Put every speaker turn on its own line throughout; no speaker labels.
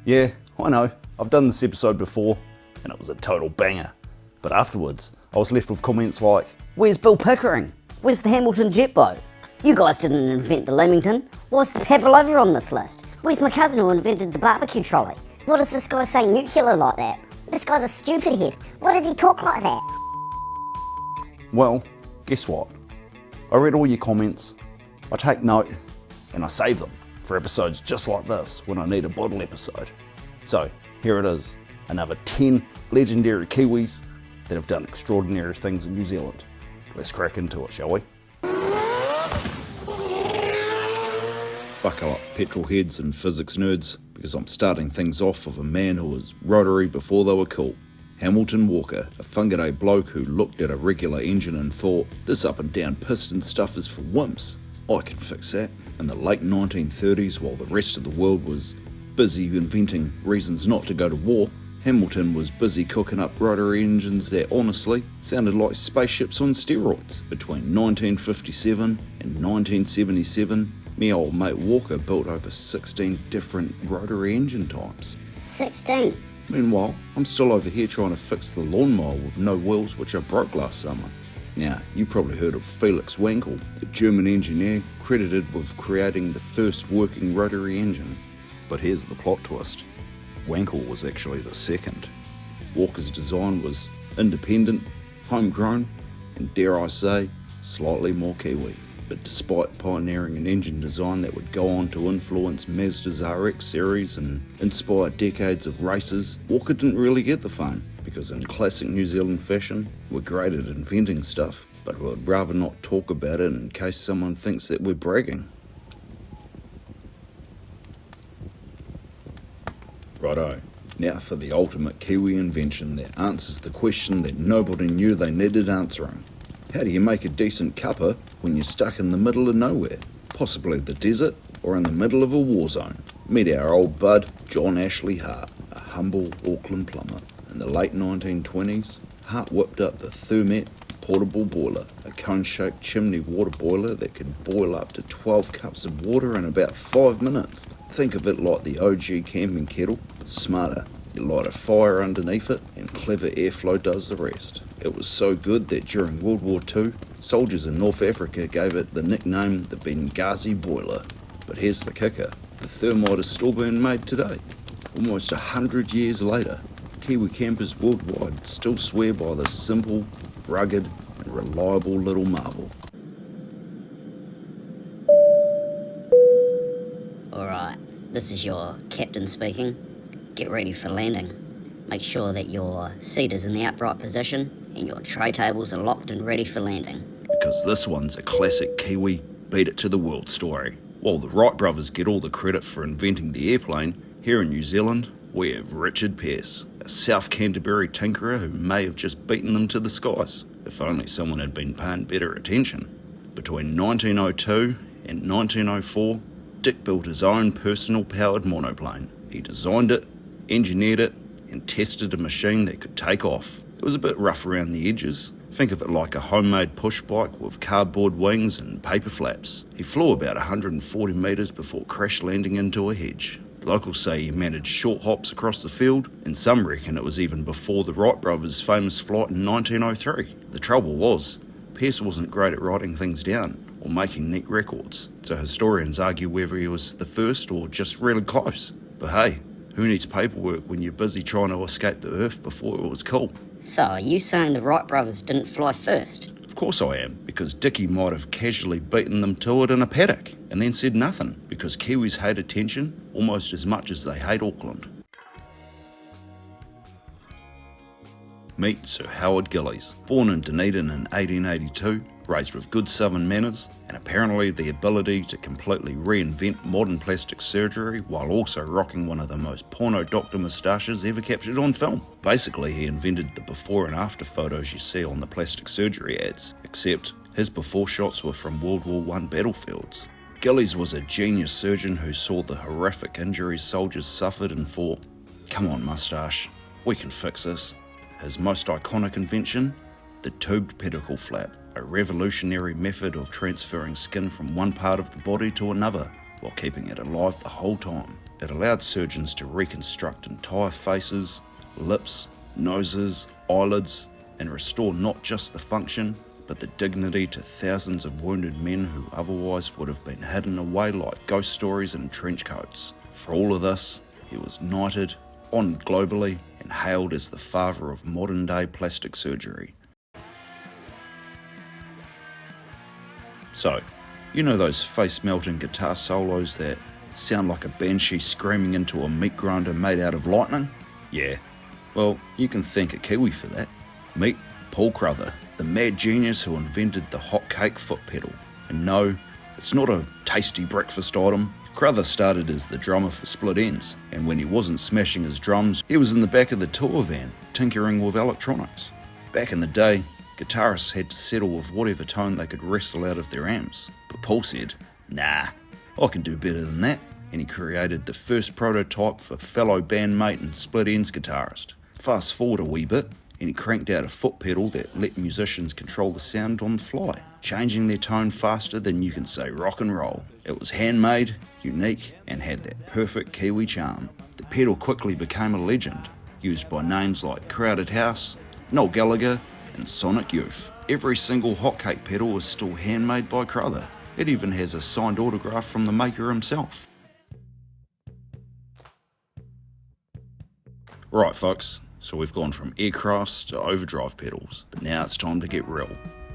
Yeah, I know, I've done this episode before, and it was a total banger. But afterwards, I was left with comments like,
Where's Bill Pickering? Where's the Hamilton jet boat? You guys didn't invent the Leamington. Why's the pavlova on this list? Where's my cousin who invented the barbecue trolley? What does this guy say nuclear like that? This guy's a stupid head. Why does he talk like that?
well, guess what? I read all your comments, I take note, and I save them for episodes just like this when I need a bottle episode. So here it is, another 10 legendary Kiwis that have done extraordinary things in New Zealand. Let's crack into it, shall we? Buckle up, petrol heads and physics nerds, because I'm starting things off with a man who was rotary before they were cool. Hamilton Walker, a Whangarei bloke who looked at a regular engine and thought, this up and down piston stuff is for wimps. I can fix that. In the late 1930s, while the rest of the world was busy inventing reasons not to go to war, Hamilton was busy cooking up rotary engines that honestly sounded like spaceships on steroids. Between 1957 and 1977, me old mate Walker built over 16 different rotary engine types.
16?
Meanwhile, I'm still over here trying to fix the lawnmower with no wheels which I broke last summer. Now, you probably heard of Felix Wankel, the German engineer credited with creating the first working rotary engine. But here's the plot twist. Wankel was actually the second. Walker's design was independent, homegrown, and dare I say, slightly more Kiwi. But despite pioneering an engine design that would go on to influence Mazda's RX series and inspire decades of races, Walker didn't really get the fun, because in classic New Zealand fashion, we're great at inventing stuff, but we'd rather not talk about it in case someone thinks that we're bragging. Righto, now for the ultimate Kiwi invention that answers the question that nobody knew they needed answering. How do you make a decent cuppa when you're stuck in the middle of nowhere? Possibly the desert or in the middle of a war zone. Meet our old bud, John Ashley Hart, a humble Auckland plumber. In the late 1920s, Hart whipped up the Thurat portable boiler, a cone-shaped chimney water boiler that could boil up to 12 cups of water in about 5 minutes. Think of it like the OG camping kettle, but smarter. You light a fire underneath it, and clever airflow does the rest. It was so good that during World War II, soldiers in North Africa gave it the nickname the Benghazi boiler. But here's the kicker, the thermite is still being made today. Almost 100 years later, Kiwi campers worldwide still swear by this simple, rugged, and reliable little marvel.
Alright, this is your captain speaking. Get ready for landing. Make sure that your seat is in the upright position and your tray tables are locked and ready for landing.
Because this one's a classic Kiwi, beat it to the world story. While the Wright brothers get all the credit for inventing the airplane, here in New Zealand, we have Richard Pearse, a South Canterbury tinkerer who may have just beaten them to the skies, if only someone had been paying better attention. Between 1902 and 1904, Dick built his own personal powered monoplane. He designed it, engineered it, and tested a machine that could take off. It was a bit rough around the edges. Think of it like a homemade push bike with cardboard wings and paper flaps. He flew about 140 metres before crash landing into a hedge. Locals say he managed short hops across the field, and some reckon it was even before the Wright brothers' famous flight in 1903. The trouble was, Pearse wasn't great at writing things down or making neat records, so historians argue whether he was the first or just really close. But hey, who needs paperwork when you're busy trying to escape the Earth before it was cool?
So, are you saying the Wright brothers didn't fly first?
Of course I am, because Dickie might have casually beaten them to it in a paddock and then said nothing, because Kiwis hate attention almost as much as they hate Auckland. Meet Sir Harold Gillies, born in Dunedin in 1882, raised with good southern manners, and apparently the ability to completely reinvent modern plastic surgery while also rocking one of the most porno doctor moustaches ever captured on film. Basically, he invented the before and after photos you see on the plastic surgery ads, except his before shots were from World War I battlefields. Gillies was a genius surgeon who saw the horrific injuries soldiers suffered and thought, come on moustache, we can fix this. His most iconic invention? The tubed pedicle flap, a revolutionary method of transferring skin from one part of the body to another while keeping it alive the whole time. It allowed surgeons to reconstruct entire faces, lips, noses, eyelids, and restore not just the function, but the dignity to thousands of wounded men who otherwise would have been hidden away like ghost stories in trench coats. For all of this, he was knighted, honoured globally, and hailed as the father of modern-day plastic surgery. So, you know those face-melting guitar solos that sound like a banshee screaming into a meat grinder made out of lightning? Yeah, well, you can thank a Kiwi for that. Meet Paul Crother, the mad genius who invented the Hotcake foot pedal. And no, it's not a tasty breakfast item. Crother started as the drummer for Split Enz, and when he wasn't smashing his drums, he was in the back of the tour van, tinkering with electronics. Back in the day, guitarists had to settle with whatever tone they could wrestle out of their amps. But Paul said, nah, I can do better than that, and he created the first prototype for fellow bandmate and Split Enz guitarist. Fast forward a wee bit, and he cranked out a foot pedal that let musicians control the sound on the fly, changing their tone faster than you can say rock and roll. It was handmade, unique, and had that perfect Kiwi charm. The pedal quickly became a legend, used by names like Crowded House, Noel Gallagher, and Sonic Youth. Every single Hotcake pedal is still handmade by Crother. It even has a signed autograph from the maker himself. Right folks, so we've gone from aircrafts to overdrive pedals, but now it's time to get real.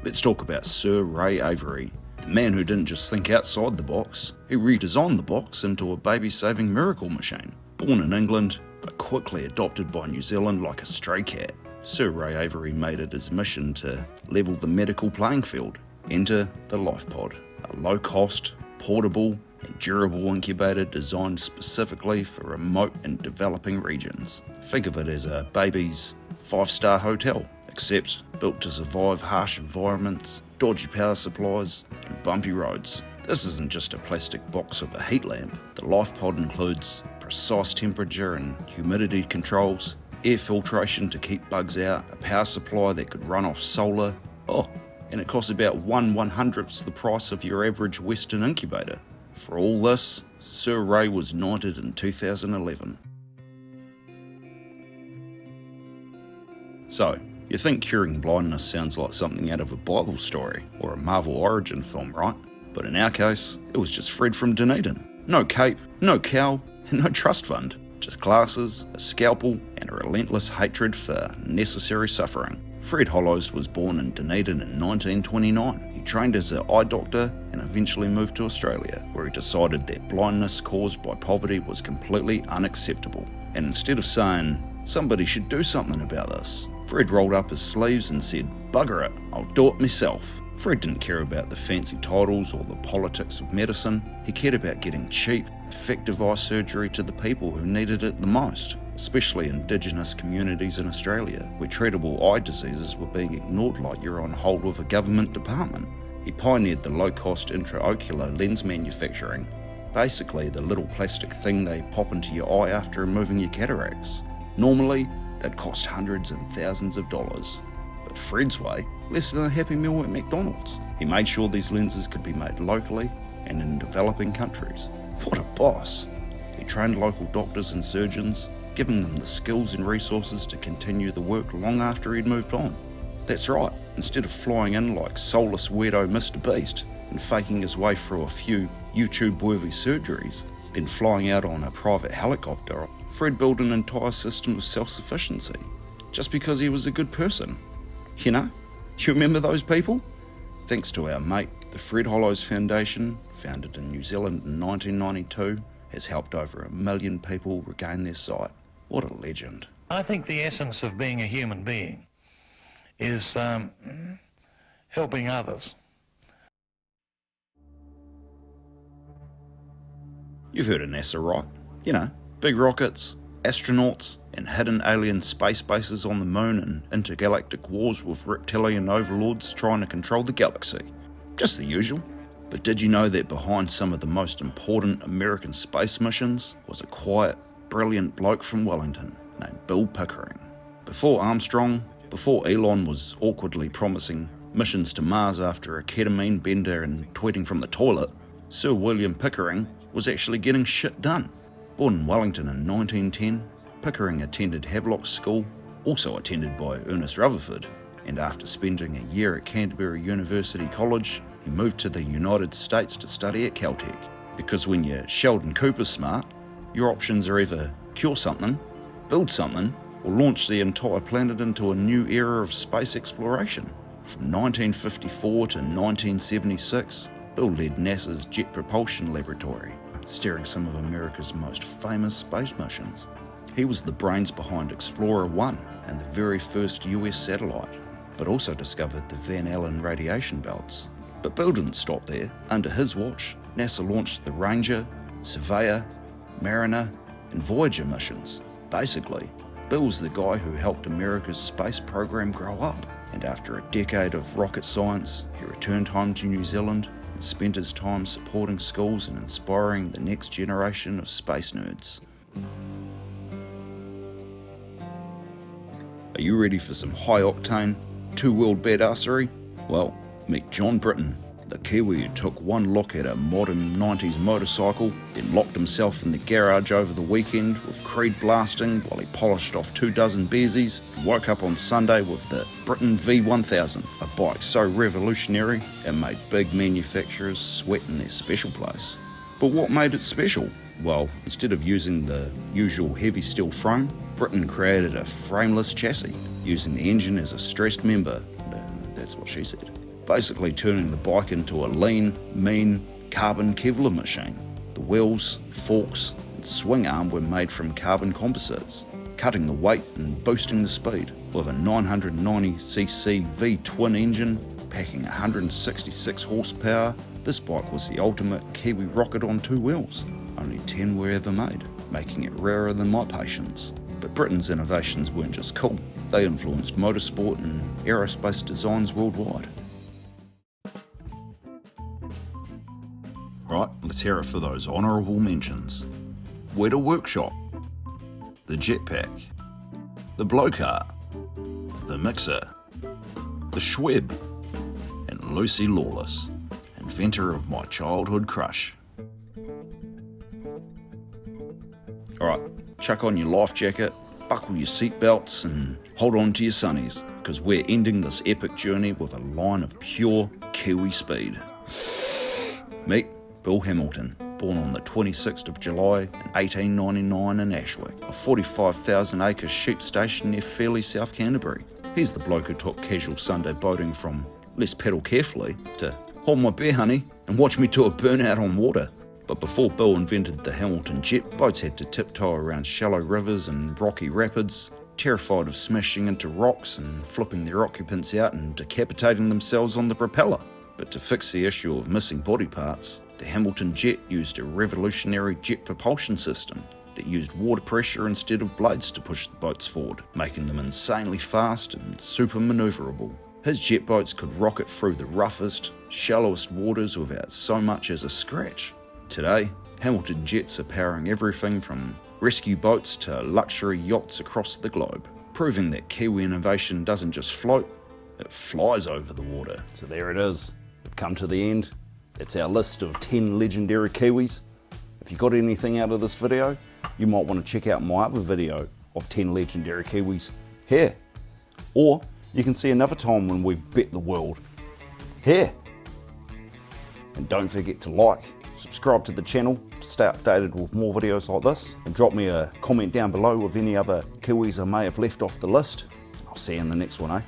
Let's talk about Sir Ray Avery, the man who didn't just think outside the box, he redesigned the box into a baby-saving miracle machine. Born in England, but quickly adopted by New Zealand like a stray cat, Sir Ray Avery made it his mission to level the medical playing field. Enter the LifePod, a low-cost, portable, and durable incubator designed specifically for remote and developing regions. Think of it as a baby's 5-star hotel, except built to survive harsh environments, dodgy power supplies, and bumpy roads. This isn't just a plastic box of a heat lamp. The LifePod includes precise temperature and humidity controls, air filtration to keep bugs out, a power supply that could run off solar, and it costs about 1/100th the price of your average Western incubator. For all this, Sir Ray was knighted in 2011. So, you think curing blindness sounds like something out of a Bible story or a Marvel origin film, right? But in our case, it was just Fred from Dunedin. No cape, no cow, and no trust fund. Just glasses, a scalpel, and a relentless hatred for necessary suffering. Fred Hollows was born in Dunedin in 1929. He trained as an eye doctor and eventually moved to Australia, where he decided that blindness caused by poverty was completely unacceptable. And instead of saying, somebody should do something about this, Fred rolled up his sleeves and said, bugger it, I'll do it myself. Fred didn't care about the fancy titles or the politics of medicine. He cared about getting cheap, effective eye surgery to the people who needed it the most, especially Indigenous communities in Australia, where treatable eye diseases were being ignored like you're on hold with a government department. He pioneered the low-cost intraocular lens manufacturing, basically the little plastic thing they pop into your eye after removing your cataracts. Normally, they'd cost hundreds and thousands of dollars. But Fred's way, less than a Happy Meal at McDonald's. He made sure these lenses could be made locally and in developing countries. What a boss! He trained local doctors and surgeons, giving them the skills and resources to continue the work long after he'd moved on. That's right, instead of flying in like soulless weirdo Mr. Beast and faking his way through a few YouTube-worthy surgeries, then flying out on a private helicopter, Fred built an entire system of self-sufficiency, just because he was a good person. You know, you remember those people? Thanks to our mate, the Fred Hollows Foundation, founded in New Zealand in 1992, has helped over 1 million people regain their sight. What a legend.
I think the essence of being a human being is helping others.
You've heard of NASA, right? You know, big rockets, astronauts, and hidden alien space bases on the moon and intergalactic wars with reptilian overlords trying to control the galaxy. Just the usual. But did you know that behind some of the most important American space missions was a quiet, brilliant bloke from Wellington named Bill Pickering? Before Armstrong, before Elon was awkwardly promising missions to Mars after a ketamine bender and tweeting from the toilet, Sir William Pickering was actually getting shit done. Born in Wellington in 1910, Pickering attended Havelock School, also attended by Ernest Rutherford, and after spending a year at Canterbury University College, he moved to the United States to study at Caltech. Because when you're Sheldon Cooper smart, your options are either cure something, build something, or launch the entire planet into a new era of space exploration. From 1954 to 1976, Bill led NASA's Jet Propulsion Laboratory, steering some of America's most famous space missions. He was the brains behind Explorer 1 and the very first US satellite, but also discovered the Van Allen radiation belts. But Bill didn't stop there. Under his watch, NASA launched the Ranger, Surveyor, Mariner, and Voyager missions. Basically, Bill was the guy who helped America's space program grow up. And after a decade of rocket science, he returned home to New Zealand and spent his time supporting schools and inspiring the next generation of space nerds. Are you ready for some high-octane, two-wheeled badassery? Well, meet John Britten, the Kiwi who took one look at a modern 90s motorcycle, then locked himself in the garage over the weekend with Creed blasting while he polished off 24 beersies, and woke up on Sunday with the Britten V1000, a bike so revolutionary it made big manufacturers sweat in their special place. But what made it special? Well, instead of using the usual heavy steel frame, Britten created a frameless chassis, using the engine as a stressed member. That's what she said. Basically turning the bike into a lean, mean, carbon Kevlar machine. The wheels, forks, and swing arm were made from carbon composites, cutting the weight and boosting the speed. With a 990cc V-twin engine packing 166 horsepower, this bike was the ultimate Kiwi rocket on two wheels. Only 10 were ever made, making it rarer than my patience. But Britten's innovations weren't just cool, they influenced motorsport and aerospace designs worldwide. Right, let's hear it for those honourable mentions. Weta Workshop, the Jetpack, the Blowcart, the Mixer, the Schweb, and Lucy Lawless, inventor of my childhood crush. Alright, chuck on your life jacket, buckle your seatbelts, and hold on to your sunnies, because we're ending this epic journey with a line of pure Kiwi speed. Meet Bill Hamilton, born on the 26th of July in 1899 in Ashwick, a 45,000 acre sheep station near Fairlie, South Canterbury. He's the bloke who took casual Sunday boating from let's pedal carefully to hold my beer honey and watch me to a burnout on water. But before Bill invented the Hamilton jet, boats had to tiptoe around shallow rivers and rocky rapids, terrified of smashing into rocks and flipping their occupants out and decapitating themselves on the propeller. But to fix the issue of missing body parts, the Hamilton jet used a revolutionary jet propulsion system that used water pressure instead of blades to push the boats forward, making them insanely fast and super manoeuvrable. His jet boats could rocket through the roughest, shallowest waters without so much as a scratch. Today, Hamilton jets are powering everything from rescue boats to luxury yachts across the globe, proving that Kiwi innovation doesn't just float, it flies over the water. So there it is. We've come to the end. That's our list of 10 legendary Kiwis. If you got anything out of this video, you might want to check out my other video of 10 legendary Kiwis here. Or you can see another time when we've bet the world here. And don't forget to like, subscribe to the channel to stay updated with more videos like this, and drop me a comment down below with any other Kiwis I may have left off the list. I'll see you in the next one, eh?